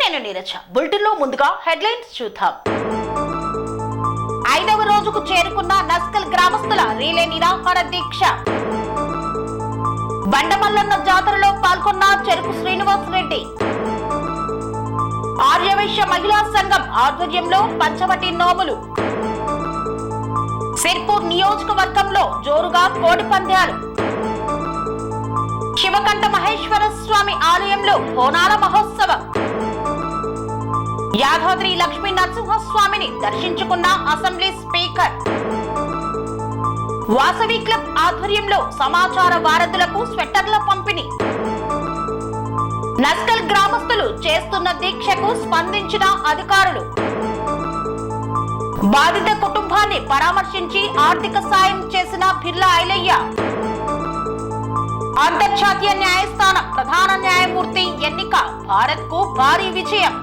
నేను నీరజ. బులెటిన్ లో ముందుగా హెడ్లైన్స్ చూద్దాం. 5వ రోజుకు చేరుకున్న నస్కల్ గ్రామస్తుల రీలే నిరాహార దీక్ష. బండమల్లన్న జాతరలో పాల్గొన్న చెరుకు శ్రీనివాస్ రెడ్డి. ఆర్యవైశ్య మహిళా సంఘం ఆధ్వర్యంలో పంచవటి నోములు. సిర్పూర్ నియోజకవర్గంలో జోరుగా కోడి పందాలు. శివకంఠ మహేశ్వర స్వామి ఆలయంలో బోనాల మహోత్సవం. యాదాద్రి లక్ష్మీ నరసింహస్వామిని దర్శించుకున్న అసెంబ్లీ స్పీకర్. వాసవి క్లబ్ ఆధ్వర్యంలో సమాచార వారధులకు స్వెట్టర్ల పంపిణీ. నస్కల్ గ్రామస్తులు చేస్తున్న దీక్షకు స్పందించిన అధికారులు. బాధిత కుటుంబాన్ని పరామర్శించి ఆర్థిక సాయం చేసిన బిర్లా ఐలయ్య. అంతర్జాతీయ న్యాయస్థానం ప్రధాన న్యాయమూర్తి ఎన్నిక భారత్ కు భారీ విజయం.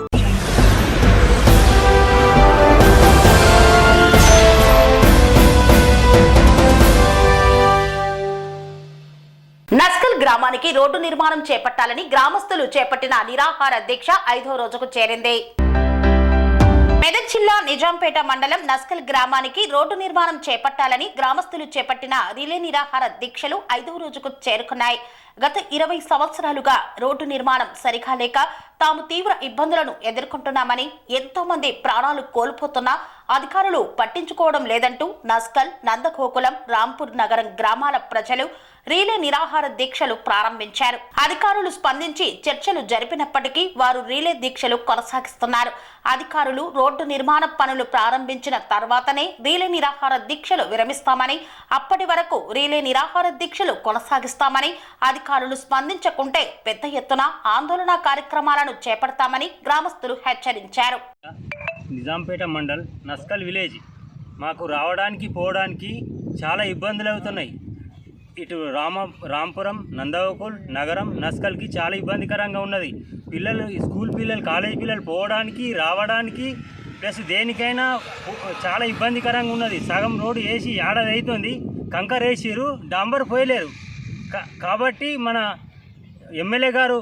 నస్కల్ గ్రామానికి రోడ్డు నిర్మాణం చేపట్టాలని గ్రామస్తులు చేపట్టిన నిరాహార దీక్ష 5వ రోజుకు చేరింది. మెదక్ జిల్లా నిజాంపేట మండలం నస్కల్ గ్రామానికి రోడ్డు నిర్మాణం చేపట్టాలని గ్రామస్తులు చేపట్టిన రిలే నిరాహార దీక్షలు 5వ రోజుకు చేరుకున్నాయి. గత 20 సంవత్సరాలుగా రోడ్డు నిర్మాణం సరిగా లేక తాము తీవ్ర ఇబ్బందులను ఎదుర్కొంటున్నామని, ఎంతో మంది ప్రాణాలు కోల్పోతున్నా అధికారులు పట్టించుకోవడం లేదంటూ నస్కల్, నందగోకులం, రాంపూర్ నగరం గ్రామాల ప్రజలు రీలే నిరాహార దీక్షలు ప్రారంభించారు. అధికారులు స్పందించి చర్చలు జరిపినప్పటికీ వారు రీలే దీక్షలు కొనసాగిస్తున్నారు. అధికారులు రోడ్డు నిర్మాణ పనులు ప్రారంభించిన తర్వాతనే రీలే నిరాహార దీక్షలు విరమిస్తామని, అప్పటి వరకు రీలే నిరాహార దీక్షలు కొనసాగిస్తామని, అధికారులు స్పందించకుంటే పెద్ద ఎత్తున ఆందోళన కార్యక్రమాలను చేపడతామని గ్రామస్తులు హెచ్చరించారు. నిజాంపేట మండల్ నస్కల్ విలేజ్ మాకు రావడానికి పోవడానికి చాలా ఇబ్బందులు అవుతున్నాయి. ఇటు రాంపురం, నందగోకుల్ నగరం, నస్కల్కి చాలా ఇబ్బందికరంగా ఉన్నది. పిల్లలు, స్కూల్ పిల్లలు, కాలేజీ పిల్లలు పోవడానికి రావడానికి ప్లస్ దేనికైనా చాలా ఇబ్బందికరంగా ఉన్నది. సగం రోడ్డు వేసి ఏడాది అవుతుంది, కంకర వేసిరు, డాంబర్ పోయలేరు. కాబట్టి మన ఎమ్మెల్యే గారు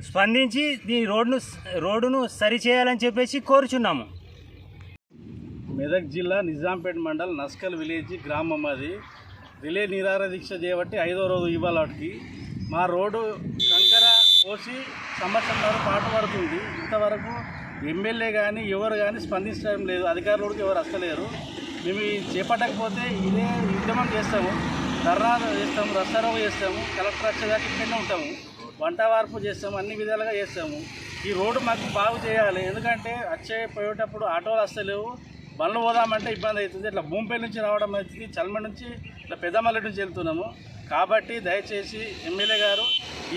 స్పందించి ఈ రోడ్డును సరిచేయాలని చెప్పేసి కోరుచున్నాము. మెదక్ జిల్లా నిజాంపేట మండల్ నస్కల్ విలేజ్ గ్రామం. అది రిలే నిరాహార దీక్ష చేయబట్టి 5వ రోజు ఇవాళకి మా రోడ్డు కంకర పోసి సంవత్సరం పాటు పడుతుంది. ఇంతవరకు ఎమ్మెల్యే కానీ ఎవరు కానీ స్పందించడం లేదు. అధికారులకు ఎవరు వస్తలేరు. మేము చేపట్టకపోతే ఇదే ఉద్యమం చేస్తాము, ధర్నా చేస్తాము, రస్తారోకో చేస్తాము, కలెక్టర్ వచ్చేదాకా ఇక్కడనే ఉంటాము, వంట వార్పు చేస్తాము, అన్ని విధాలుగా చేస్తాము. ఈ రోడ్డు మాకు బాగు చేయాలి. ఎందుకంటే పోయేటప్పుడు ఆటోలు వస్తలేవు, బండ్లు పోదామంటే ఇబ్బంది అవుతుంది. ఇట్లా భూమిపై నుంచి రావడం అవుతుంది, చల్మడి నుంచి ఇట్లా పెద్దమల్లి నుంచి వెళ్తున్నాము. కాబట్టి దయచేసి ఎమ్మెల్యే గారు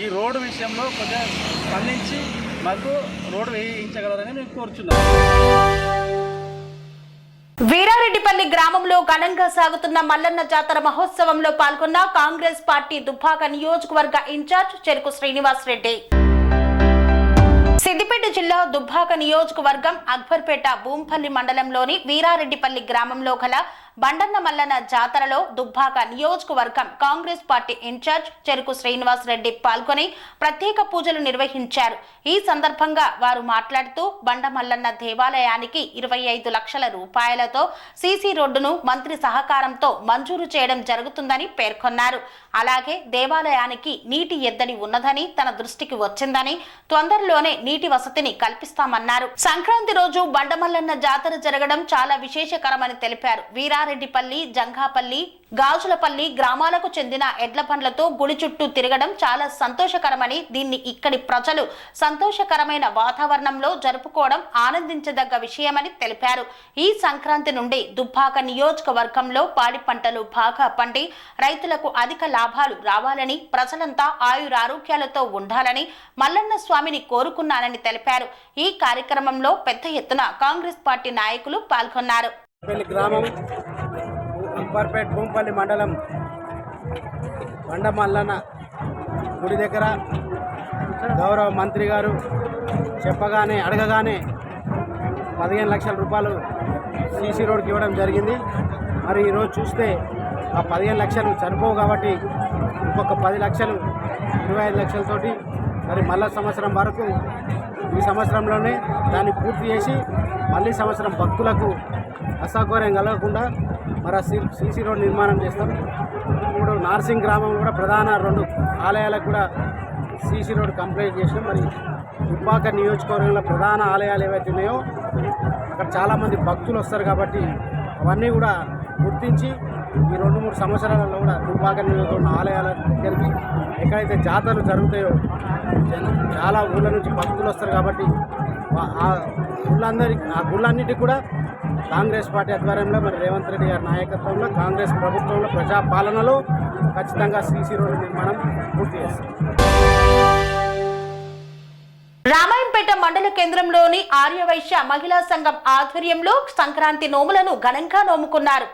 ఈ రోడ్డు విషయంలో కొంచెం స్పందించి మాకు రోడ్డు వేయించగలరని మేము కోరుచున్నాము. వీరారెడ్డిపల్లి గ్రామంలో ఘనంగా సాగుతున్న మల్లన్న జాతర మహోత్సవంలో పాల్గొన్న కాంగ్రెస్ పార్టీ దుబ్బాక నియోజకవర్గ ఇన్ఛార్జ్ చెరుకు శ్రీనివాస్ రెడ్డి. సిద్దిపేట జిల్లా దుబ్బాక నియోజకవర్గం అక్బర్పేట భూంపల్లి మండలంలోని వీరారెడ్డిపల్లి గ్రామంలో గల బండన్న మల్లన్న జాతరలో దుబ్బాక నియోజకవర్గం కాంగ్రెస్ పార్టీ ఇన్ఛార్జ్ చెరుకు శ్రీనివాస్ రెడ్డి పాల్గొని ప్రత్యేక పూజలు నిర్వహించారు. ఈ సందర్భంగా వారు మాట్లాడుతూ బండ మల్లన్న దేవాలయానికి 25 లక్షల రూపాయలతో సీసీ రోడ్డును మంత్రి సహకారంతో మంజూరు చేయడం జరుగుతుందని పేర్కొన్నారు. అలాగే దేవాలయానికి నీటి ఎద్దడి ఉన్నదని తన దృష్టికి వచ్చిందని, తొందరలోనే నీటి వసతిని కల్పిస్తామన్నారు. సంక్రాంతి రోజు బండమల్లన్న జాతర జరగడం చాలా విశేషకరమని తెలిపారు. వీరారెడ్డిపల్లి, జంగాపల్లి, గాజులపల్లి గ్రామాలకు చెందిన ఎడ్ల బండ్లతో గుడి చుట్టూ తిరగడం చాలా సంతోషకరమని, దీన్ని ఇక్కడి ప్రజలు సంతోషకరమైన వాతావరణంలో జరుపుకోవడం ఆనందించదగ్గ విషయమని తెలిపారు. ఈ సంక్రాంతి నుండి దుబ్బాక నియోజకవర్గంలో పాడి పంటలు బాగా పండి రైతులకు అధిక లాభాలు రావాలని, ప్రజలంతా ఆయురారోగ్యాలతో ఉండాలని మల్లన్న స్వామిని కోరుకున్నానని తెలిపారు. ఈ కార్యక్రమంలో పెద్ద ఎత్తున కాంగ్రెస్ పార్టీ నాయకులు పాల్గొన్నారు. అక్బర్పేట భూంపల్లి మండలం బండ మల్లన్న గుడి దగ్గర గౌరవ మంత్రి గారు అడగగానే 15 లక్షల రూపాయలు సీసీ రోడ్కి ఇవ్వడం జరిగింది. మరి ఈరోజు చూస్తే ఆ 15 లక్షలు సరిపోవు కాబట్టి ఇంకొక 10 లక్షలు 25 లక్షలతోటి మరి మళ్ళా సంవత్సరం వరకు ఈ సంవత్సరంలోనే దాన్ని పూర్తి చేసి మళ్ళీ సంవత్సరం భక్తులకు అసౌకర్యం కలగకుండా మరి సీసీ రోడ్ నిర్మాణం చేస్తాం. ఇప్పుడు నార్సింగ్ గ్రామం కూడా ప్రధాన 2 ఆలయాలకు కూడా సీసీ రోడ్ కంప్లీట్ చేసినాం. మరి దుబ్బాక నియోజకవర్గంలో ప్రధాన ఆలయాలు ఏవైతే ఉన్నాయో అక్కడ చాలామంది భక్తులు వస్తారు కాబట్టి అవన్నీ కూడా గుర్తించి ఈ 2-3 సంవత్సరాలలో కూడా దుబ్బాక నియోజకవర్గం ఆలయాల దగ్గరికి ఎక్కడైతే జాతరలు జరుగుతాయో చాలా ఊళ్ళ నుంచి భక్తులు వస్తారు కాబట్టి ఆ గుళ్ళన్నిటికీ కూడా కాంగ్రెస్ పార్టీ ఆధ్వర్యంలో మరి రేవంత్ రెడ్డి గారి నాయకత్వంలో కాంగ్రెస్ ప్రభుత్వంలో ప్రజాపాలనలో ఖచ్చితంగా సీసీ రోడ్డు నిర్మాణం పూర్తి చేస్తారు. రామాయంపేట మండల కేంద్రంలోని ఆర్యవైశ్య మహిళా సంఘం ఆధ్వర్యంలో సంక్రాంతి నోములను ఘనంగా నోముకున్నారు.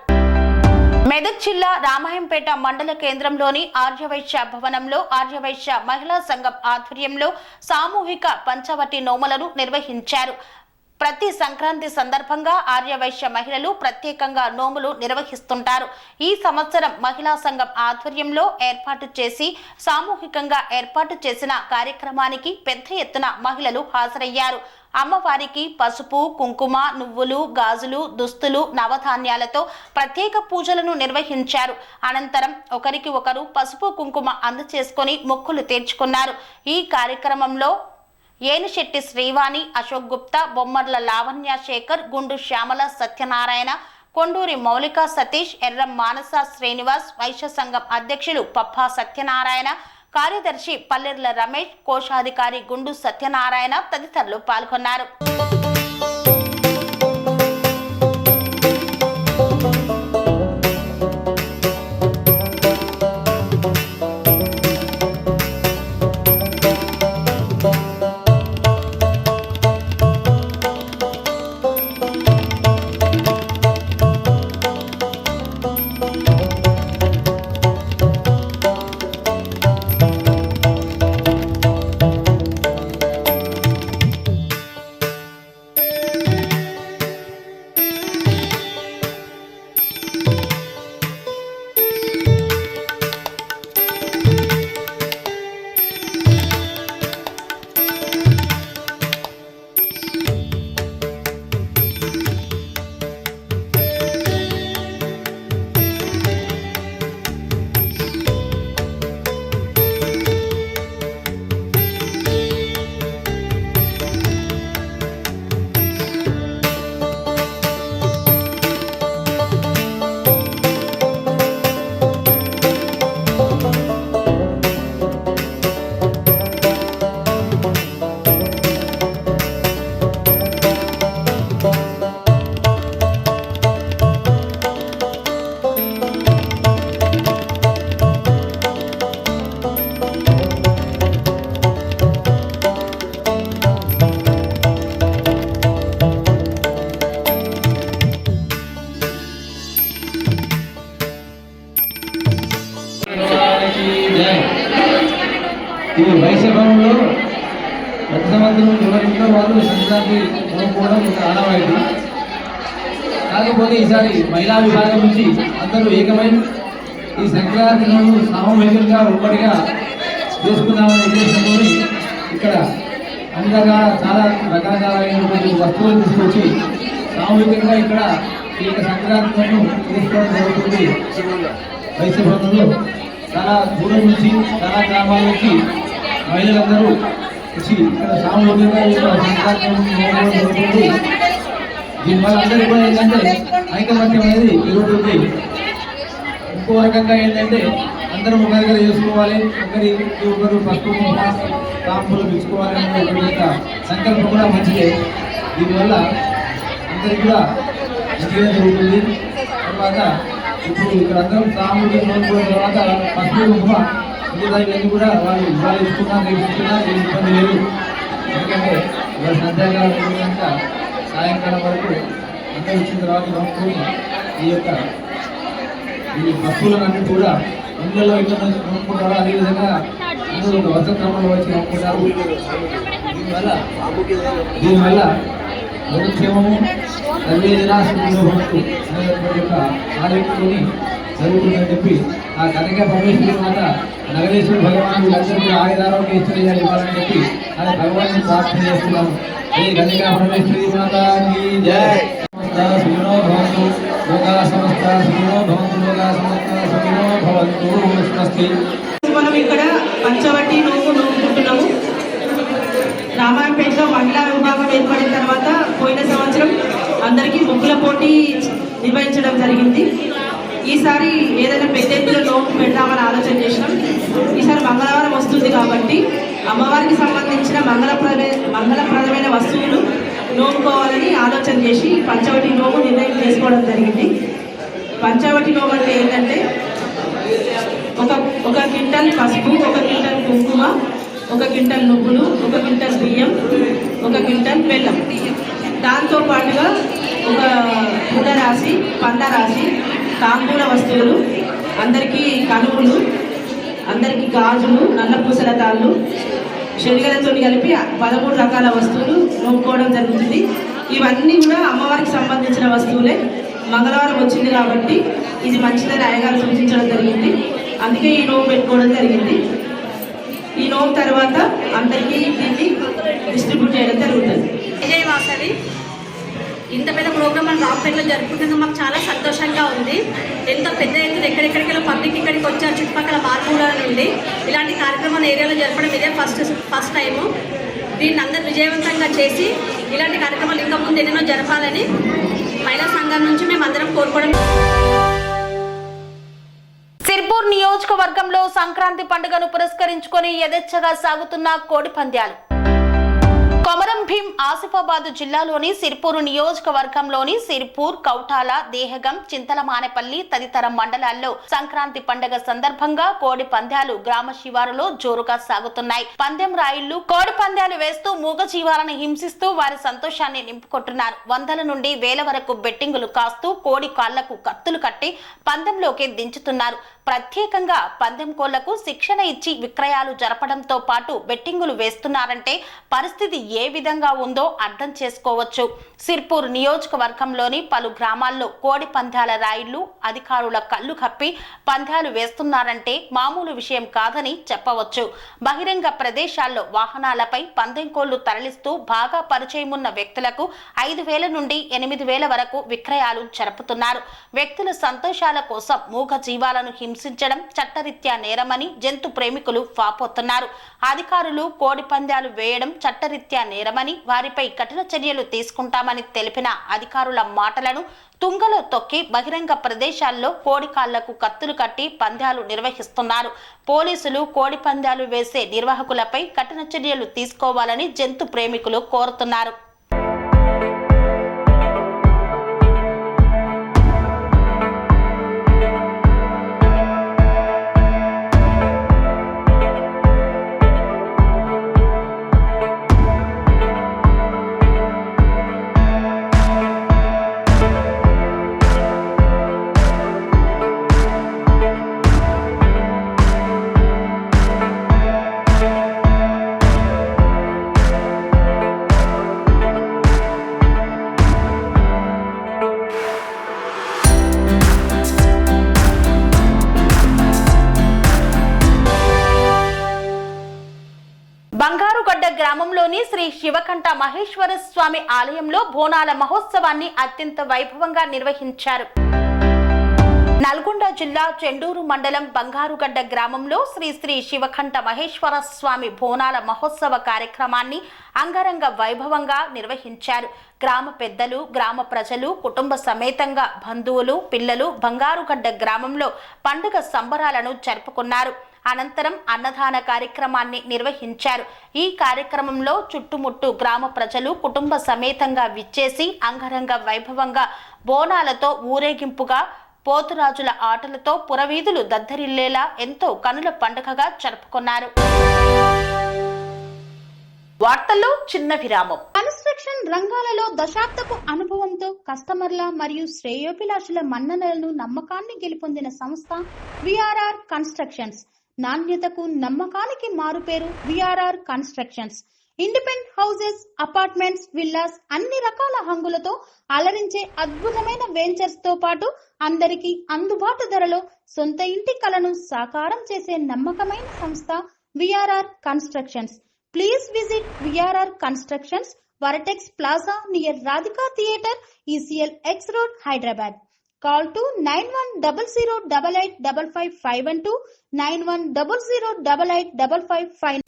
మెదక్ జిల్లా రామాయంపేట మండల కేంద్రంలోని ఆర్యవైశ్య భవనంలో ఆర్యవైశ్య మహిళా సంఘం ఆధ్వర్యంలో సామూహిక పంచవటి నోములను నిర్వహించారు. ప్రతి సంక్రాంతి సందర్భంగా ఆర్యవైశ్య మహిళలు ప్రత్యేకంగా నోములు నిర్వహిస్తుంటారు. ఈ సంవత్సరం మహిళా సంఘం ఆధ్వర్యంలో ఏర్పాటు చేసి సామూహికంగా ఏర్పాటు చేసిన కార్యక్రమానికి పెద్ద ఎత్తున మహిళలు హాజరయ్యారు. అమ్మవారికి పసుపు, కుంకుమ, నువ్వులు, గాజులు, దుస్తులు, నవధాన్యాలతో ప్రత్యేక పూజలను నిర్వహించారు. అనంతరం ఒకరికి ఒకరు పసుపు, కుంకుమ అందచేసుకొని మొక్కులు తీర్చుకున్నారు. ఈ కార్యక్రమంలో ఏనిశెట్టి శ్రీవాణి, అశోక్ గుప్తా, బొమ్మర్ల లావణ్య శేఖర్, గుండు శ్యామల సత్యనారాయణ, కొండూరి మౌలిక సతీష్, ఎర్రం మానస శ్రీనివాస్, వైశ్య సంఘం అధ్యక్షులు పప్పా సత్యనారాయణ, కార్యదర్శి పల్లెర్ల రమేష్, కోశాధికారి గుండు సత్యనారాయణ తదితరులు పాల్గొన్నారు. ఈ వైశ్యభవనంలో ప్రతి సంవత్సరం ఎవరింట్లో వాళ్ళు సంక్రాంతి కొనుక్కోవడం ఒక ఆనవాయితీ. కాకపోతే ఈసారి మహిళా విభాగం నుంచి అందరూ ఏకమై ఈ సంక్రాంతిను సామూహికంగా ఉమ్మడిగా చేసుకున్నామనే ఉద్దేశంతో ఇక్కడ అన్ని రకాల చాలా రకరకాలైనటువంటి వస్తువులు తీసుకొచ్చి సామూహికంగా ఇక్కడ ఈ యొక్క సంక్రాంతిను చేసుకోవడం జరుగుతుంది. వైశ్యభవనంలో చాలా దూరం నుంచి చాలా గ్రామాల నుంచి మహిళలందరూ వచ్చి ఇక్కడ సామూహికంగా సంక్రాంతి జరుగుతుంది. దీనివల్ల అందరికీ కూడా ఏంటంటే ఐకమత్యం అనేది పెరుగుతుంది. ఇంకో రకంగా ఏంటంటే అందరం ఒక దగ్గర చేసుకోవాలి, ఒకరు పసుపు కాంపులు పిచ్చుకోవాలి అనే ఒక సంకల్పం కూడా మంచిదే. దీనివల్ల అందరికీ కూడా మంచిగా జరుగుతుంది. తర్వాత ఇప్పుడు ఇక్కడ అందరం సామూహిక కోరుకున్న తర్వాత పసుపు కుంకుమ ఇవన్నీ కూడా వాళ్ళు ఇవాళ ఇస్తున్నా నేర్చుకున్నా ఏం ఇబ్బంది లేదు. ఎందుకంటే ఇవాళ సంధ్యాకాలం కనుక సాయంకాలం వరకు అందరూ ఇచ్చిన తర్వాత నమ్ముకొని ఈ పశువులన్నీ కూడా ఇళ్ళలో ఇళ్ళ నుంచి నమ్ముకుంటారు. అదేవిధంగా అందరూ ఒక వరుస క్రమంలో వచ్చి నమ్ముకుంటారు. దీనివల్ల యోగక్షేమము తల్లి అనేటువంటి యొక్క ఆరోగ్యంలోని జరుగుతుందని చెప్పి ఆ కనక పరమేశ్వరి మాత నగరేశ్వరి భగవాన్ వీళ్ళందరికీ ఆయుధారోగ్య ఇష్టం ఇవ్వాలని చెప్పి ఆ భగవాన్ని ప్రార్థన చేస్తున్నాము. ఈ కనక పరమేశ్వరి మాతాకి జై. సుఖినో భవంతు లోకా సమస్త సుఖినో భవంతు లోకా సమస్త సుఖినో భవంతు. స్వస్తి. మనం ఇక్కడ పంచవటి నోము నోముకుంటున్నాము. రామాయంపేటలో మహిళా విభాగం ఏర్పడిన తర్వాత పోయిన సంవత్సరం అందరికీ ముగ్గుల పోటీ నిర్వహించడం జరిగింది. ఈసారి ఏదైనా పెద్ద ఎత్తున నోము పెడదామని ఆలోచన చేసినాం. ఈసారి మంగళవారం వస్తుంది కాబట్టి అమ్మవారికి సంబంధించిన మంగళప్రదమైన వస్తువులు నోముకోవాలని ఆలోచన చేసి పంచవటి నోము నిర్ణయం చేసుకోవడం జరిగింది. పంచవటి నోము అంటే ఏంటంటే ఒక క్వింటల్ పసుపు, ఒక క్వింటల్ కుంకుమ, ఒక క్వింటల్ నువ్వులు, ఒక క్వింటల్ బియ్యం, ఒక క్వింటల్ బెల్లం, దాంతో పాటుగా ఒక పుల్ల రాసి పండ రాసి తాంబూల వస్తువులు, అందరికీ కనువులు, అందరికీ గాజులు, నల్ల పూసల తాళ్ళు, శనగలతో కలిపి 13 రకాల వస్తువులు నోముకోవడం జరుగుతుంది. ఇవన్నీ కూడా అమ్మవారికి సంబంధించిన వస్తువులే. మంగళవారం వచ్చింది కాబట్టి ఇది మంచిదని అయ్యగారు సూచించడం జరిగింది. అందుకే ఈ నోము పెట్టుకోవడం జరిగింది. ఈ నోము తర్వాత అందరికీ దీన్ని డిస్ట్రిబ్యూట్ చేయడం జరుగుతుంది. విజయవాసవి ఇంత పెద్ద ప్రోగ్రామ్ మనం రాంపేటలో జరుపుకుంటున్నాం. మాకు చాలా సంతోషంగా ఉంది. ఎంతో పెద్ద ఎత్తున ఎక్కడెక్కడికి పబ్లిక్ ఇక్కడికి వచ్చారు, చుట్టుపక్కల మార్పుల నుండి. ఇలాంటి కార్యక్రమాలు ఏరియాలో జరపడం ఇదే ఫస్ట్ టైము. దీన్ని అందరూ విజయవంతంగా చేసి ఇలాంటి కార్యక్రమాలు ఇంకా ముందు ఎన్నెన్నో జరపాలని మహిళా సంఘం నుంచి మేము అందరం కోరుకోవడం. సిర్పూర్ నియోజకవర్గంలో సంక్రాంతి పండుగను పురస్కరించుకొని యథేచ్ఛగా సాగుతున్న కోడి పంద్యాలు. కొమరం భీం ఆసిఫాబాద్ జిల్లాలోని సిర్పూర్ నియోజకవర్గంలోని సిర్పూర్, కౌటాల, దేహగం, చింతలమానేపల్లి తదితర మండలాల్లో సంక్రాంతి పండుగ సందర్భంగా కోడి పంద్యాలు గ్రామ శివారులో జోరుగా సాగుతున్నాయి. పందెం రాయిళ్లు కోడి పంద్యాలు వేస్తూ మూగ జీవాలను హింసిస్తూ వారి సంతోషాన్ని నింపుకుంటున్నారు. వందల నుండి వేల వరకు బెట్టింగులు కాస్తూ కోడి కాళ్లకు కత్తులు కట్టి పందెంలోకి దించుతున్నారు. ప్రత్యేకంగా పందెం కోళ్లకు శిక్షణ ఇచ్చి విక్రయాలు జరపడంతో పాటు బెట్టింగులు వేస్తున్నారంటే పరిస్థితి ఏ విధంగా ఉందో అర్థం చేసుకోవచ్చు. సిర్పూర్ నియోజకవర్గంలోని పలు గ్రామాల్లో కోడి పంద్యాల రాయిళ్లు అధికారుల కళ్ళు కప్పి పంద్యాలు వేస్తున్నారంటే మామూలు విషయం కాదని చెప్పవచ్చు. బహిరంగ ప్రదేశాల్లో వాహనాలపై పందెం కోళ్లు తరలిస్తూ బాగా పరిచయం ఉన్న వ్యక్తులకు 5,000 నుండి 8,000 వరకు విక్రయాలు జరుపుతున్నారు. వ్యక్తుల సంతోషాల కోసం మూగ జీవాలను హింసించడం చట్టరీత్యా నేరమని జంతు ప్రేమికులు వాపోతున్నారు. అధికారులు కోడి పంద్యాలు వేయడం చట్టరీత్యా నేరమని, వారిపై కఠిన చర్యలు తీసుకుంటామని తెలిపిన అధికారుల మాటలను తుంగలో తొక్కి బహిరంగ ప్రదేశాల్లో కోడి కాళ్లకు కత్తులు కట్టి పంద్యాలు నిర్వహిస్తున్నారు. పోలీసులు కోడి పంద్యాలు వేసే నిర్వాహకులపై కఠిన చర్యలు తీసుకోవాలని జంతు ప్రేమికులు కోరుతున్నారు. బంగారుగడ్డ గ్రామంలోని శ్రీ శివకంఠ మహేశ్వర స్వామి ఆలయంలో బోనాల మహోత్సవాన్ని అత్యంత వైభవంగా నిర్వహించారు. నల్గొండ జిల్లా చెండూరు మండలం బంగారుగడ్డ గ్రామంలో శ్రీ శివకంఠ మహేశ్వర స్వామి బోనాల మహోత్సవ కార్యక్రమాన్ని అంగరంగ వైభవంగా నిర్వహించారు. గ్రామ పెద్దలు, గ్రామ ప్రజలు కుటుంబ సమేతంగా బంధువులు, పిల్లలు బంగారుగడ్డ గ్రామంలో పండుగ సంబరాలను జరుపుకున్నారు. అనంతరం అన్నదాన కార్యక్రమాన్ని నిర్వహించారు. ఈ కార్యక్రమంలో చుట్టుముట్టు గ్రామ ప్రజలు కుటుంబ సమేతంగా విచ్చేసి అంగరంగ వైభవంగా బోనాలతో ఊరేగింపుగా పోతురాజుల ఆటలతో పురవీధులు దద్దరిల్లేలా ఎంతో కనుల పండుగగా జరుపుకున్నారు. వార్తల్లో చిన్న విరామం. కన్స్ట్రక్షన్ రంగాలలో దశాబ్దపు అనుభవంతో కస్టమర్ల మరియు శ్రేయోభిలాషుల మన్ననలను నమ్మకాన్ని గెలుపొందిన సంస్థ విఆర్ఆర్ కన్స్ట్రక్షన్స్. నాణ్యతకు నమ్మకానికి మారుపేరు VRR constructions. Independent houses, apartments, villas అన్ని రకాల హంగులతో అలరించే అద్భుతమైన వెంచర్స్ తో పాటు అందరికీ అందుబాటు ధరలో సొంత ఇంటి కలను సాకారం చేసే నమ్మకమైన సంస్థ VRR constructions. Please visit VRR constructions, Varatex Plaza near Radhika Theatre, ECL X Road, Hyderabad. Call to 9100885552, 9100885559.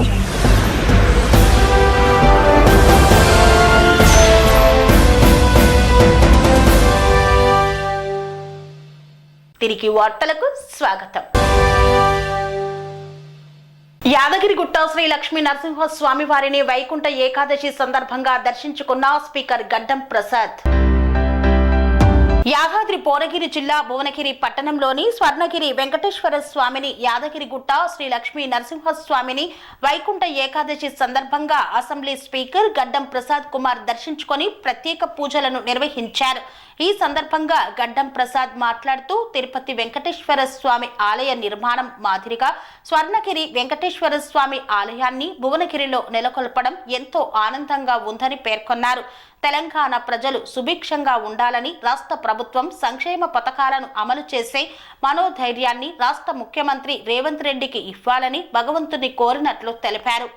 తిరిగి వార్తలకు స్వాగతం. యాదగిరిగుట్ట శ్రీ లక్ష్మీ నరసింహస్వామి వారిని వైకుంఠ ఏకాదశి సందర్భంగా దర్శించుకున్న స్పీకర్ గడ్డం ప్రసాద్. యాదాద్రి భువనగిరి జిల్లా భువనగిరి పట్టణంలోని స్వర్ణగిరి వెంకటేశ్వర స్వామిని, యాదగిరిగుట్ట శ్రీ లక్ష్మీ నరసింహస్వామిని వైకుంఠ ఏకాదశి సందర్భంగా అసెంబ్లీ స్పీకర్ గడ్డం ప్రసాద్ కుమార్ దర్శించుకొని ప్రత్యేక పూజలను నిర్వహించారు. ఈ సందర్భంగా గడ్డం ప్రసాద్ మాట్లాడుతూ తిరుపతి వెంకటేశ్వర స్వామి ఆలయ నిర్మాణం మాదిరిగా స్వర్ణగిరి వెంకటేశ్వర స్వామి ఆలయాన్ని భువనగిరిలో నెలకొల్పడం ఎంతో ఆనందంగా ఉందని పేర్కొన్నారు. తెలంగాణ ప్రజలు సుభిక్షంగా ఉండాలని, రాష్ట్ర ప్రభుత్వం సంక్షేమ పథకాలను అమలు చేసే మనోధైర్యాన్ని రాష్ట్ర ముఖ్యమంత్రి రేవంత్ రెడ్డికి ఇవ్వాలని భగవంతుని కోరినట్లు తెలిపారు.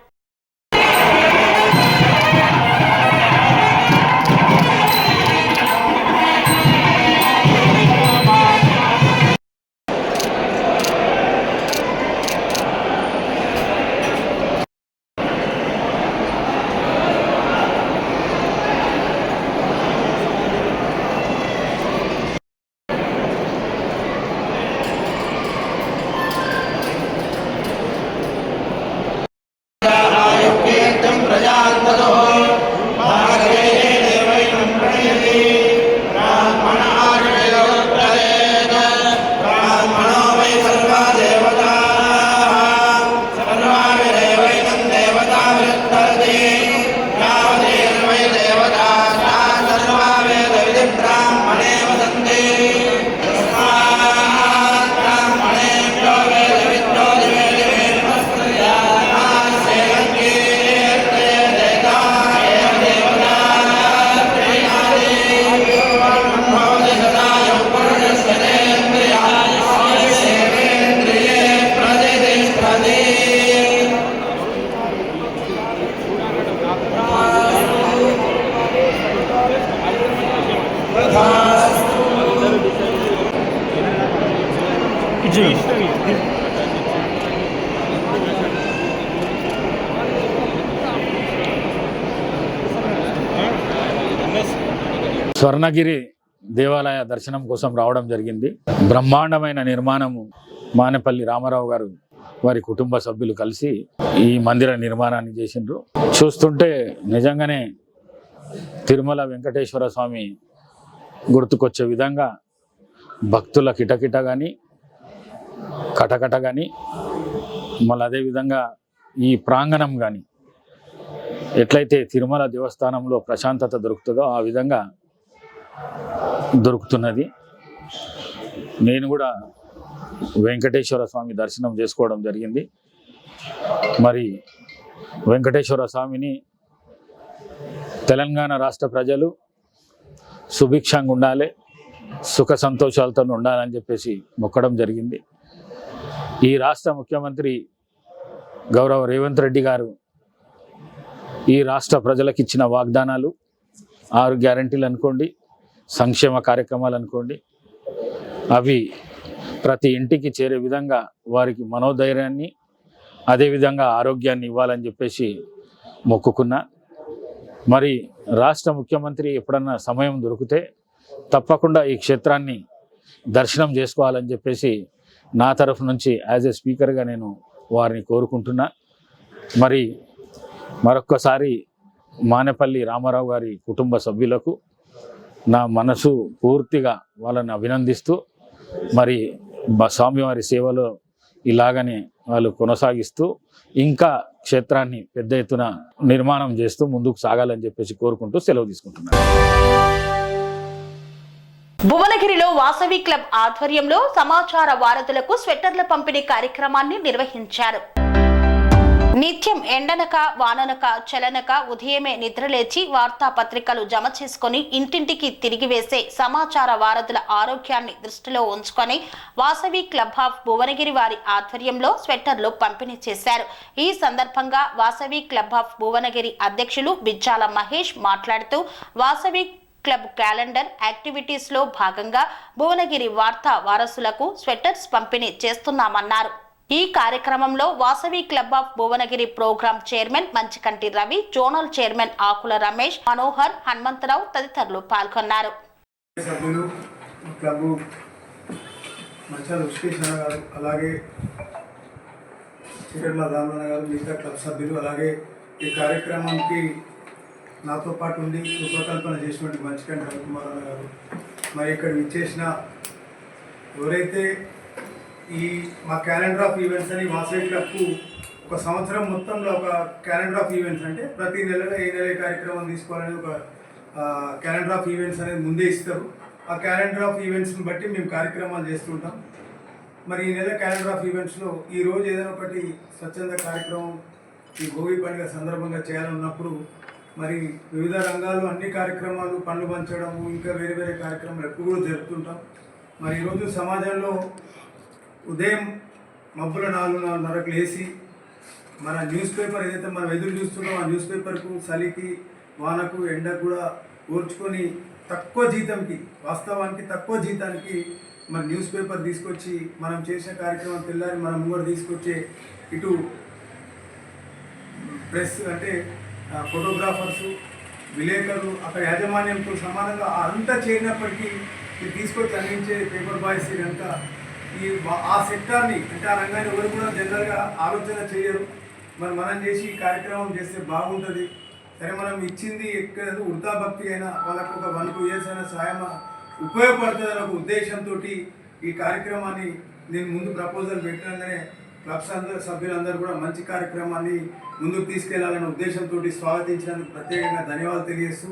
స్వర్ణగిరి దేవాలయ దర్శనం కోసం రావడం జరిగింది. బ్రహ్మాండమైన నిర్మాణము మానేపల్లి రామారావు గారు వారి కుటుంబ సభ్యులు కలిసి ఈ మందిర నిర్మాణాన్ని చేసిండ్రు. చూస్తుంటే నిజంగానే తిరుమల వెంకటేశ్వర స్వామి గుర్తుకొచ్చే విధంగా భక్తుల కిటకిట కానీ కటకట కానీ, మళ్ళీ అదేవిధంగా ఈ ప్రాంగణం కానీ ఎట్లయితే తిరుమల దేవస్థానంలో ప్రశాంతత దొరుకుతుందో ఆ విధంగా దొరుకుతున్నది. నేను కూడా వెంకటేశ్వర స్వామి దర్శనం చేసుకోవడం జరిగింది. మరి వెంకటేశ్వర స్వామిని తెలంగాణ రాష్ట్ర ప్రజలు సుభిక్షంగా ఉండాలి, సుఖ సంతోషాలతో ఉండాలని చెప్పేసి మొక్కడం జరిగింది. ఈ రాష్ట్ర ముఖ్యమంత్రి గౌరవ రేవంత్ రెడ్డి గారు ఈ రాష్ట్ర ప్రజలకు ఇచ్చిన వాగ్దానాలు, 6 గ్యారంటీలు అనుకోండి, సంక్షేమ కార్యక్రమాలు అనుకోండి, అవి ప్రతి ఇంటికి చేరే విధంగా వారికి మనోధైర్యాన్ని అదేవిధంగా ఆరోగ్యాన్ని ఇవ్వాలని చెప్పేసి మొక్కుకున్నా. మరి రాష్ట్ర ముఖ్యమంత్రి ఎప్పుడన్నా సమయం దొరికితే తప్పకుండా ఈ క్షేత్రాన్ని దర్శనం చేసుకోవాలని చెప్పేసి నా తరఫు నుంచి యాజ్ ఏ స్పీకర్గా నేను వారిని కోరుకుంటున్నా. మరి మరొక్కసారి మానేపల్లి రామారావు గారి కుటుంబ సభ్యులకు నా మనసు పూర్తిగా వాళ్ళని అభినందిస్తూ, మరి స్వామివారి సేవలో ఇలాగనే వాళ్ళు కొనసాగిస్తూ ఇంకా క్షేత్రాన్ని పెద్ద ఎత్తున నిర్మాణం చేస్తూ ముందుకు సాగాలని చెప్పేసి కోరుకుంటూ సెలవు తీసుకుంటున్నాను. భువనగిరిలో వాసవి క్లబ్ ఆధ్వర్యంలో సమాచార వారధులకు స్వెట్టర్ల పంపిణీ కార్యక్రమాన్ని నిర్వహించారు. నిత్యం ఎండనక వాననక చలనక ఉదయమే నిద్రలేచి వార్తాపత్రికలు జమ చేసుకుని ఇంటింటికి తిరిగి వేసే సమాచార వారధుల ఆరోగ్యాన్ని దృష్టిలో ఉంచుకొని వాసవి క్లబ్ ఆఫ్ భువనగిరి వారి ఆధ్వర్యంలో స్వెట్టర్లు పంపిణీ చేశారు. ఈ సందర్భంగా వాసవి క్లబ్ ఆఫ్ భువనగిరి అధ్యక్షులు బిజ్జాల మహేష్ మాట్లాడుతూ వాసవి క్లబ్ క్యాలెండర్ యాక్టివిటీస్ లో భాగంగా భువనగిరి వార్తా వారసులకు స్వెట్టర్స్ పంపిణీ చేస్తున్నామన్నారు. ఈ కార్యక్రమంలో Vasavi club of Bhuvanagiri program chairman Manchikanti Ravi, zonal chairman Akula Ramesh, Manohar, Hanumantharao తదితరులు పాల్గొన్నారు. సభ్యులు క్లబ్ మంచాల ఉష్కేశ్వర గారు, అలాగే చికెట్ల రామన్న గారు, మిగతా క్లబ్ సభ్యులు, అలాగే ఈ కార్యక్రమానికి నాతో పాటు ఉండి రూపకల్పన చేసినటువంటి మంచికంటి రవికుమార్ గారు, మరి ఇక్కడ విచ్చేసిన ఎవరైతే ఈ మా క్యాలెండర్ ఆఫ్ ఈవెంట్స్ అని వాసవి క్లబ్కు ఒక సంవత్సరం మొత్తంలో ఒక క్యాలెండర్ ఆఫ్ ఈవెంట్స్ అంటే ప్రతి నెలలో ఏ నెల కార్యక్రమం తీసుకోవాలని ఒక క్యాలెండర్ ఆఫ్ ఈవెంట్స్ అనేది ముందే ఇస్తారు. ఆ క్యాలెండర్ ఆఫ్ ఈవెంట్స్ని బట్టి మేము కార్యక్రమాలు చేస్తుంటాం. మరి ఈ నెల క్యాలెండర్ ఆఫ్ ఈవెంట్స్లో ఈరోజు ఏదైనా ఒకటి స్వచ్ఛంద కార్యక్రమం ఈ భోగి పండుగ సందర్భంగా చేయాలన్నప్పుడు మరి వివిధ రంగాలు అన్ని కార్యక్రమాలు పండ్లు పంచడము ఇంకా వేరే వేరే కార్యక్రమాలు ఎప్పుడు కూడా జరుపుతుంటాం. మరి ఈరోజు సమాజంలో ఉదయం మబ్బుల 4:30కు లేచి మన న్యూస్ పేపర్ ఏదైతే మనం ఎదురు చూస్తున్నామో ఆ న్యూస్ పేపర్కు చలికి వానకు ఎండకు కూడా ఓర్చుకొని తక్కువ జీతంకి, వాస్తవానికి తక్కువ జీతానికి మన న్యూస్ పేపర్ తీసుకొచ్చి మనం చేసిన కార్యక్రమం తెల్లారి మన ముంగడు తీసుకొచ్చే ఇటు ప్రెస్ అంటే ఫోటోగ్రాఫర్సు, విలేకరులు, అక్కడ యాజమాన్యంతో సమానంగా అంతా చేరినప్పటికీ ఇది తీసుకొచ్చి అందించే పేపర్ బాయ్స్ ఇదంతా ఆ సెక్టార్ని అంటే ఆ రంగాన్ని ఎవరు కూడా జనరల్గా ఆలోచన చేయరు. మరి మనం చేసి ఈ కార్యక్రమం చేస్తే బాగుంటుంది. సరే మనం ఇచ్చింది ఎక్కడ వృద్ధాభక్తి అయినా వాళ్ళకు ఒక 1-2 years అయినా సాయం ఉపయోగపడుతుంది అనే ఒక ఉద్దేశంతో ఈ కార్యక్రమాన్ని నేను ముందు ప్రపోజల్ పెట్టినందునే క్లబ్స్ సభ్యులందరూ కూడా మంచి కార్యక్రమాన్ని ముందుకు తీసుకెళ్లాలనే ఉద్దేశంతో స్వాగతించినందుకు ప్రత్యేకంగా ధన్యవాదాలు తెలియజేస్తూ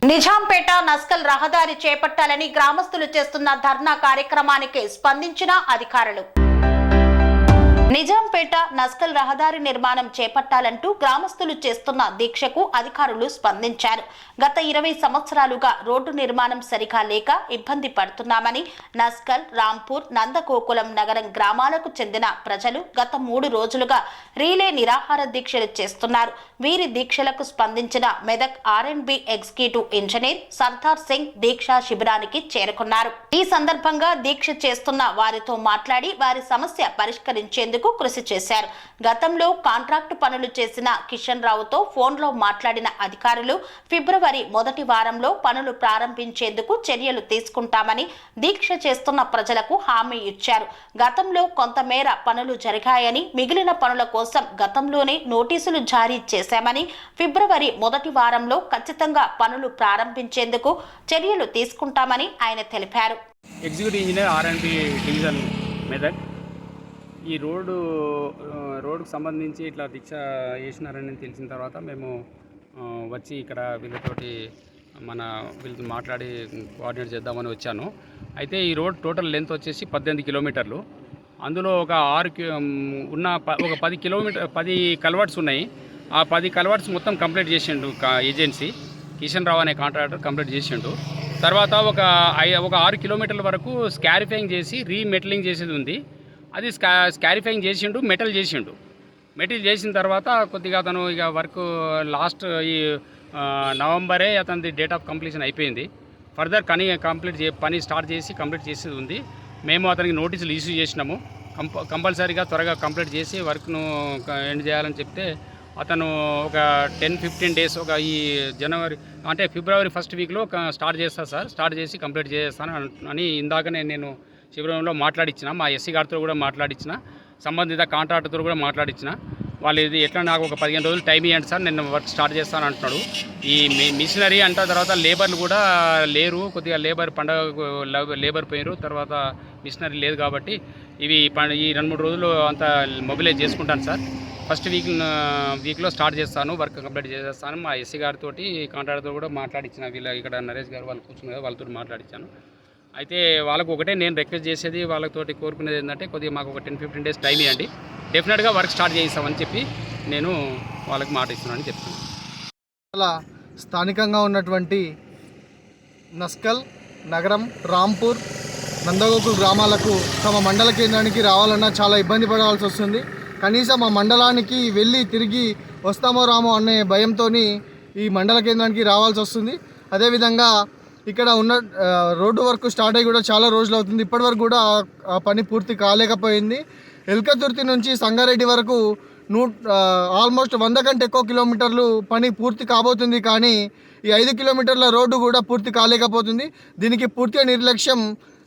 నిజాంపేట నస్కల్ రహదారి చేపట్టాలని గ్రామస్తులు చేస్తున్న ధర్నా కార్యక్రమానికి స్పందించిన అధికారులు. నిజాంపేట నస్కల్ రహదారి నిర్మాణం చేపట్టాలంటూ గ్రామస్తులు చేస్తున్న దీక్షకు అధికారులు స్పందించారు. గత 20 సంవత్సరాలుగా రోడ్డు నిర్మాణం సరిగా లేక ఇబ్బంది పడుతున్నామని నస్కల్, రాంపూర్, నందగోకులం నగరం గ్రామాలకు చెందిన ప్రజలు గత 3 రోజులుగా రీలే నిరాహార దీక్షలు చేస్తున్నారు. వీరి దీక్షలకు స్పందించిన Medak R&B executive engineer Sardar Singh దీక్షా శిబిరానికి చేరుకున్నారు. ఈ సందర్భంగా దీక్ష చేస్తున్న వారితో మాట్లాడి వారి సమస్య పరిష్కరించేందుకు కృషి చేశారు. గతంలో కాంట్రాక్టు పనులు చేసిన కిషన్ రావుతో ఫోన్లో మాట్లాడిన అధికారులు ఫిబ్రవరి మొదటి వారంలో పనులు ప్రారంభించేందుకు చర్యలు తీసుకుంటామని దీక్ష చేస్తున్న ప్రజలకు హామీ ఇచ్చారు. గతంలో కొంతమేర పనులు జరిగాయని, మిగిలిన పనుల కోసం గతంలోనే నోటీసులు జారీ చేశామని, ఫిబ్రవరి మొదటి వారంలో ఖచ్చితంగా పనులు ప్రారంభించేందుకు చర్యలు తీసుకుంటామని ఆయన తెలిపారు. Executive engineer R&B division Medak. ఈ రోడ్డుకు సంబంధించి ఇట్లా దీక్ష చేసినారని తెలిసిన తర్వాత మేము వచ్చి ఇక్కడ వీళ్ళతోటి వీళ్ళతో మాట్లాడి కోఆర్డినేట్ చేద్దామని వచ్చాను. అయితే ఈ రోడ్ టోటల్ లెంత్ వచ్చేసి 18 కిలోమీటర్లు. అందులో ఒక 10 కల్వర్ట్స్ ఉన్నాయి. ఆ 10 కల్వర్ట్స్ మొత్తం కంప్లీట్ చేసిండు ఏజెన్సీ కిషన్ రావు అనే కాంట్రాక్టర్ కంప్లీట్ చేసిండు. తర్వాత ఒక 6 కిలోమీటర్ల వరకు స్కారిఫైయింగ్ చేసి రీమెటలింగ్ చేసేది ఉంది. అది స్కారిఫైయింగ్ చేసిండు, మెటల్ చేసిన తర్వాత కొద్దిగా అతను ఇక వర్క్ లాస్ట్ ఈ నవంబరే అతనిది డేట్ ఆఫ్ కంప్లీషన్ అయిపోయింది. ఫర్దర్ పని స్టార్ట్ చేసి కంప్లీట్ చేసేది ఉంది. మేము అతనికి నోటీసులు ఇష్యూ చేసినాము. కంపల్సరీగా త్వరగా కంప్లీట్ చేసి వర్క్ను ఎండ్ చేయాలని చెప్తే అతను ఒక 10-15 డేస్ ఒక ఈ ఫిబ్రవరి 1st వీక్లో స్టార్ట్ చేస్తా సార్, స్టార్ట్ చేసి కంప్లీట్ చేస్తాను అని ఇందాకనే నేను శిబిరంలో మాట్లాడించిన, మా ఎస్సీ గారితో కూడా మాట్లాడించిన, సంబంధిత కాంట్రాక్టర్తో కూడా మాట్లాడించిన. వాళ్ళు ఇది ఎట్లా నాకు ఒక 15 రోజులు టైం ఇవ్వండి సార్, నేను వర్క్ స్టార్ట్ చేస్తాను అంటున్నాడు. ఈ మిషనరీ అంట తర్వాత లేబర్లు కూడా లేరు, కొద్దిగా లేబర్ పోయారు, తర్వాత మిషనరీ లేదు. కాబట్టి ఈ 2-3 రోజులు అంతా మొబిలైజ్ చేసుకుంటాను సార్. ఫస్ట్ వీక్లో స్టార్ట్ చేస్తాను, వర్క్ కంప్లీట్ చేసేస్తాను. మా ఎస్సీ గారితో కాంట్రాక్టర్తో కూడా మాట్లాడించిన, వీళ్ళ ఇక్కడ నరేష్ గారు వాళ్ళు కూర్చున్నారు, వాళ్ళతో మాట్లాడించాను. అయితే వాళ్ళకు ఒకటే నేను రిక్వెస్ట్ చేసేది, వాళ్ళతోటి కోరుకునేది ఏంటంటే కొద్దిగా మాకు ఒక 10-15 డేస్ టైం ఇవ్వండి, డెఫినెట్గా వర్క్ స్టార్ట్ చేయిస్తామని చెప్పి నేను వాళ్ళకి మాట ఇస్తున్నానని చెప్తున్నాను. అలా స్థానికంగా ఉన్నటువంటి నస్కల్ నగరం, రాంపూర్, నందగోకుల్ గ్రామాలకు తమ మండల కేంద్రానికి రావాలన్నా చాలా ఇబ్బంది పడాల్సి వస్తుంది. కనీసం ఆ మండలానికి వెళ్ళి తిరిగి వస్తామో రామో అనే భయంతో ఈ మండల కేంద్రానికి రావాల్సి వస్తుంది. అదేవిధంగా ఇక్కడ ఉన్న రోడ్డు వర్క్ స్టార్ట్ అయ్యి కూడా చాలా రోజులు అవుతుంది. ఇప్పటివరకు కూడా ఆ పని పూర్తి కాలేకపోయింది. ఎల్కతుర్తి నుంచి సంగారెడ్డి వరకు ఆల్మోస్ట్ 100 కంటే ఎక్కువ కిలోమీటర్లు పని పూర్తి కాబోతుంది. కానీ ఈ 5 కిలోమీటర్ల రోడ్డు కూడా పూర్తి కాలేకపోతుంది. దీనికి పూర్తిగా నిర్లక్ష్యం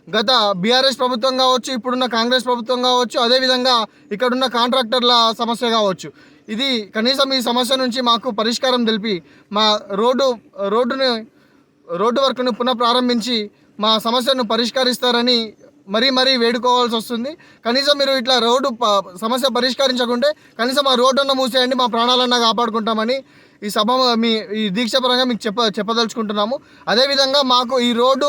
గత బీఆర్ఎస్ ప్రభుత్వం కావచ్చు, ఇప్పుడున్న కాంగ్రెస్ ప్రభుత్వం కావచ్చు, అదేవిధంగా ఇక్కడున్న కాంట్రాక్టర్ల సమస్య కావచ్చు. ఇది కనీసం ఈ సమస్య నుంచి మాకు పరిష్కారం తెలిపి మా రోడ్డు వర్క్ను పునఃప్రారంభించి మా సమస్యను పరిష్కరిస్తారని మరీ వేడుకోవాల్సి వస్తుంది. కనీసం మీరు ఇట్లా రోడ్డు సమస్య పరిష్కరించకుంటే కనీసం ఆ రోడ్డున్న మూసేయండి, మా ప్రాణాలన్నా కాపాడుకుంటామని ఈ దీక్ష పరంగా మీకు చెప్పదలుచుకుంటున్నాము. అదేవిధంగా మాకు ఈ రోడ్డు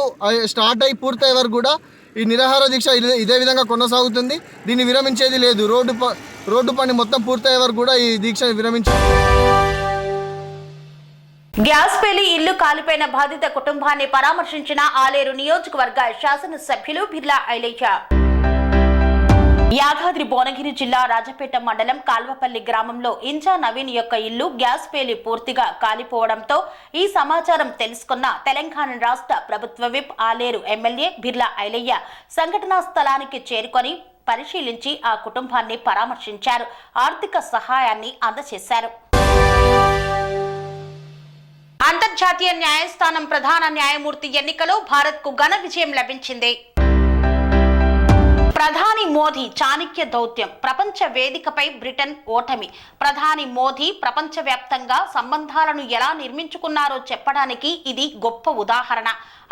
స్టార్ట్ అయ్యి పూర్తయ్యే వరకు కూడా ఈ నిరాహార దీక్ష ఇదే విధంగా కొనసాగుతుంది. దీన్ని విరమించేది లేదు. రోడ్డు పని మొత్తం పూర్తయ్యే వరకు కూడా ఈ దీక్ష విరమించాలి. గ్యాస్ పేలి ఇల్లు కాలిపోయిన బాధిత కుటుంబాన్ని పరామర్శించిన ఆలేరు నియోజకవర్గ శాసనసభ్యులు బిర్లా ఐలయ్య. యాదాద్రి భువనగిరి జిల్లా రాజపేట మండలం కాల్వపల్లి గ్రామంలో ఇంజా నవీన్ యొక్క ఇల్లు గ్యాస్ పేలి పూర్తిగా కాలిపోవడంతో ఈ సమాచారం తెలుసుకున్న తెలంగాణ రాష్ట్ర ప్రభుత్వ విప్ ఆలేరు ఎమ్మెల్యే బిర్లా ఐలయ్య సంఘటనా స్థలానికి చేరుకొని పరిశీలించి ఆ కుటుంబాన్ని పరామర్శించారు. ఆర్థిక సహాయాన్ని అందజేశారు. అంతర్జాతీయ న్యాయస్థానం ప్రధాన న్యాయమూర్తి ఎన్నికలో భారత్కు ఘన విజయం లభించింది. ప్రధాని మోదీ చాణక్య దౌత్యం, ప్రపంచ వేదికపై బ్రిటన్ ఓటమి. ప్రధాని మోదీ ప్రపంచవ్యాప్తంగా సంబంధాలను ఎలా నిర్మించుకున్నారో చెప్పడానికి ఇది గొప్ప ఉదాహరణ.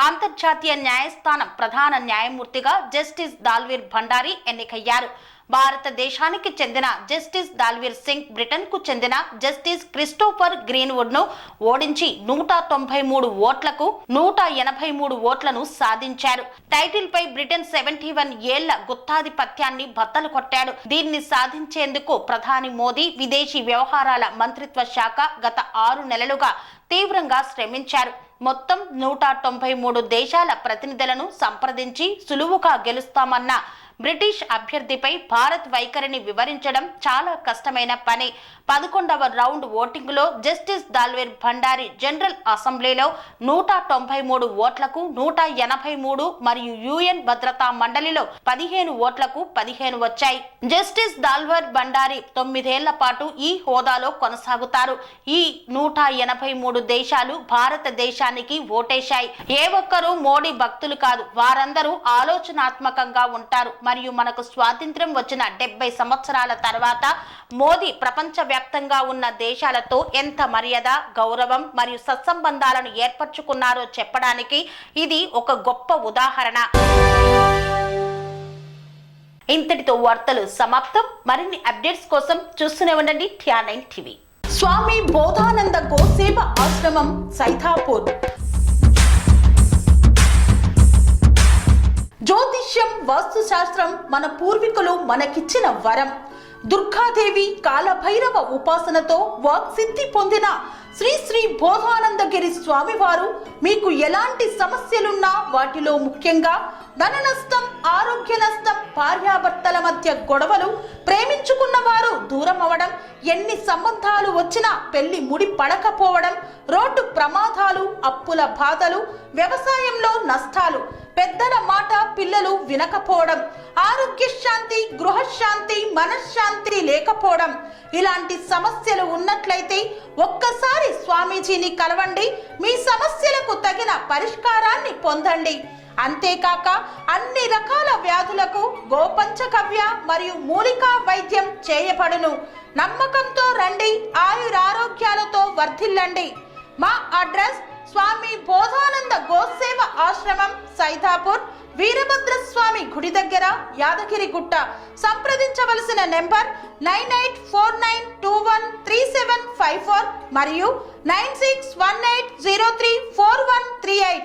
అంతర్జాతీయ న్యాయస్థానం ప్రధాన న్యాయమూర్తిగా జస్టిస్ దాల్వీర్ భండారీ ఎన్నికయ్యారు. భారతదేశానికి చెందిన జస్టిస్ దాల్వీర్ సింగ్ బ్రిటన్ కు చెందిన జస్టిస్ క్రిస్టోఫర్ గ్రీన్వుడ్ ను ఓడించి 193 ఓట్లకు 183 ఓట్లను సాధించారు. టైటిల్ పై బ్రిటన్ 71 ఏళ్ల గుత్తాధిపత్యాన్ని బద్దలు కొట్టాడు. దీన్ని సాధించేందుకు ప్రధాని మోదీ విదేశీ వ్యవహారాల మంత్రిత్వ శాఖ గత 6 నెలలుగా తీవ్రంగా శ్రమించారు. మొత్తం 193 దేశాల ప్రతినిధులను సంప్రదించి సులువుగా గెలుస్తామన్న బ్రిటిష్ అభ్యర్థిపై భారత్ వైఖరిని వివరించడం చాలా కష్టమైన పని. 11వ రౌండ్ ఓటింగ్లో జస్టిస్ దాల్వీర్ భండారీ జనరల్ అసెంబ్లీలో 193 ఓట్లకు 183 మరియు యుఎన్ భద్రతా మండలిలో 15 ఓట్లకు 15 వచ్చాయి. జస్టిస్ దాల్వీర్ భండారీ 9 ఏళ్ల పాటు ఈ హోదాలో కొనసాగుతారు. ఈ 183 దేశాలు భారతదేశానికి ఓటేశాయి. ఏ ఒక్కరూ మోడీ భక్తులు కాదు. వారందరూ ఆలోచనాత్మకంగా ఉంటారు. మరియు మనకు స్వాతంత్ర్యం వచ్చిన 70 సంవత్సరాల తర్వాత మోదీ ప్రపంచవ్యాప్తంగా ఉన్న దేశాలతో ఎంత మర్యాద, గౌరవం మరియు సత్సంబంధాలను ఏర్పరచుకున్నారో చెప్పడానికి ఇది ఒక గొప్ప ఉదాహరణ. ఇంతటితో వార్తలు సమాప్తం. మరిన్ని అప్డేట్స్ కోసం చూస్తూనే ఉండండి TR9 టీవీ. స్వామి బోధానంద గోసేవ ఆశ్రమం సైథాపూర్. జ్యోతిష్యం, వాస్తుశాస్త్రం మన పూర్వీకులు మనకిచ్చిన వరం. దుర్గాదేవి, కాలభైరవ ఉపాసనతో వాక్సిద్ధి పొందిన శ్రీ శ్రీ బోధానందగిరి స్వామివారు మీకు ఎలాంటి సమస్యలున్నా, వాటిలో ముఖ్యంగా ధన నష్టం, ఆరోగ్య నష్టం, భార్యాభర్తల మధ్య గొడవలు, ప్రేమించుకున్న వారు దూరం అవడం, ఎన్ని సంబంధాలు వచ్చినా పెళ్లి ముడి పడకపోవడం, రోడ్డు ప్రమాదాలు, అప్పుల బాధలు, వ్యవసాయంలో నష్టాలు, పెద్దల మాట పిల్లలు వినకపోవడం, ఆరోగ్య శాంతి, గృహశాంతి, మనశ్శాంతి లేకపోవడం, ఇలాంటి సమస్యలు ఉన్నట్లయితే ఒక్కసారి స్వామీజీని కలవండి. మీ సమస్యలకు తగిన పరిష్కారాన్ని పొందండి. అంతేకాక అన్ని రకాల వ్యాధులకు గోపంచగవ్య మరియు మూలికా వైద్యం చేయబడును. నమ్మకంతో రండి, ఆయురారోగ్యాలతో వర్ధిల్లండి. మా అడ్రస్ స్వామి బోధానంద గోసేవ ఆశ్రమం, సైథాపూర్, వీరభద్రస్వామి గుడి దగ్గర, యాదగిరిగుట్ట. సంప్రదించవలసిన నెంబర్ 9849213754 మరియు 9618034138.